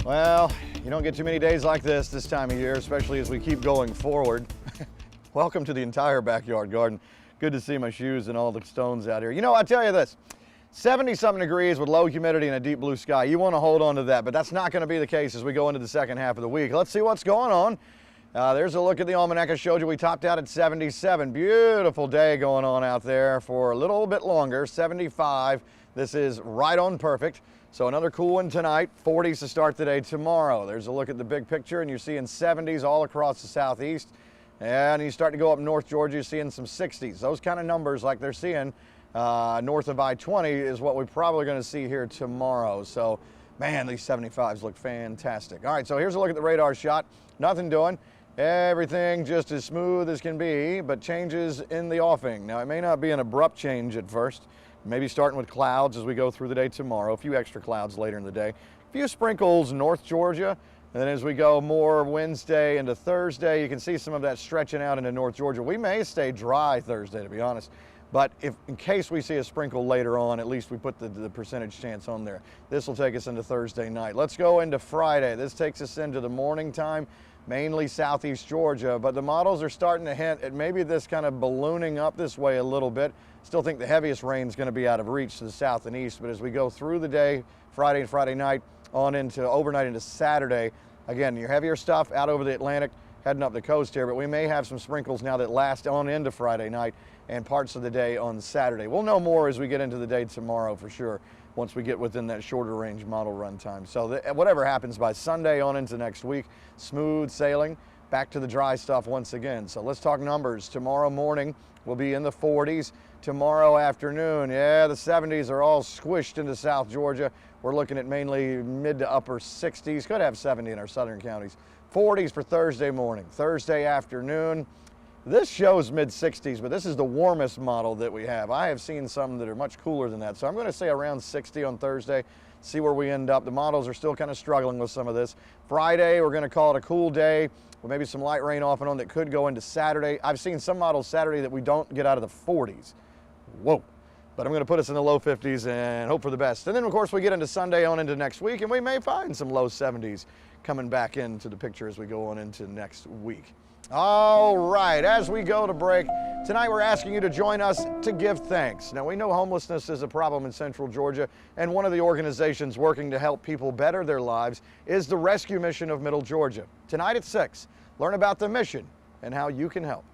Well, you don't get too many days like this time of year, especially as we keep going forward. Welcome to the entire backyard garden. Good to see my shoes and all the stones out here. You know, I tell you this, 70-something degrees with low humidity and a deep blue sky. You want to hold on to that, but that's not going to be the case as we go into the second half of the week. Let's see what's going on. There's a look at the almanac I showed you. We topped out at 77. Beautiful day going on out there for a little bit longer, 75. This is right on perfect. So another cool one tonight, 40s to start the day tomorrow. There's a look at the big picture, and you're seeing 70s all across the southeast. And you start to go up North Georgia, you're seeing some 60s. Those kind of numbers like they're seeing north of I-20 is what we're probably going to see here tomorrow. So, man, these 75s look fantastic. All right, so here's a look at the radar shot. Nothing doing. Everything just as smooth as can be, but changes in the offing. Now, it may not be an abrupt change at first. Maybe starting with clouds as we go through the day tomorrow, a few extra clouds later in the day. A few sprinkles North Georgia, and then as we go more Wednesday into Thursday, you can see some of that stretching out into North Georgia. We may stay dry Thursday, to be honest, but if in case we see a sprinkle later on, at least we put the percentage chance on there. This will take us into Thursday night. Let's go into Friday. This takes us into the morning time, mainly southeast Georgia, but the models are starting to hint at maybe this kind of ballooning up this way a little bit. Still think the heaviest rain is going to be out of reach to the south and east, but as we go through the day, Friday and Friday night, on into overnight into Saturday, again, your heavier stuff out over the Atlantic, heading up the coast here, but we may have some sprinkles now that last on into Friday night and parts of the day on Saturday. We'll know more as we get into the day tomorrow for sure, once we get within that shorter range model run time. So whatever happens by Sunday on into next week, smooth sailing, back to the dry stuff once again. So let's talk numbers. Tomorrow morning we'll be in the 40s. Tomorrow afternoon, yeah, the 70s are all squished into South Georgia. We're looking at mainly mid to upper 60s. Could have 70 in our southern counties. 40s for Thursday morning. Thursday afternoon, this shows mid 60s, but this is the warmest model that we have. I have seen some that are much cooler than that. So I'm going to say around 60 on Thursday, see where we end up. The models are still kind of struggling with some of this. Friday, we're going to call it a cool day with maybe some light rain off and on that could go into Saturday. I've seen some models Saturday that we don't get out of the 40s. Whoa. But I'm going to put us in the low 50s and hope for the best. And then, of course, we get into Sunday on into next week, and we may find some low 70s coming back into the picture as we go on into next week. All right, as we go to break, tonight we're asking you to join us to give thanks. Now, we know homelessness is a problem in Central Georgia, and one of the organizations working to help people better their lives is the Rescue Mission of Middle Georgia. Tonight at 6, learn about the mission and how you can help.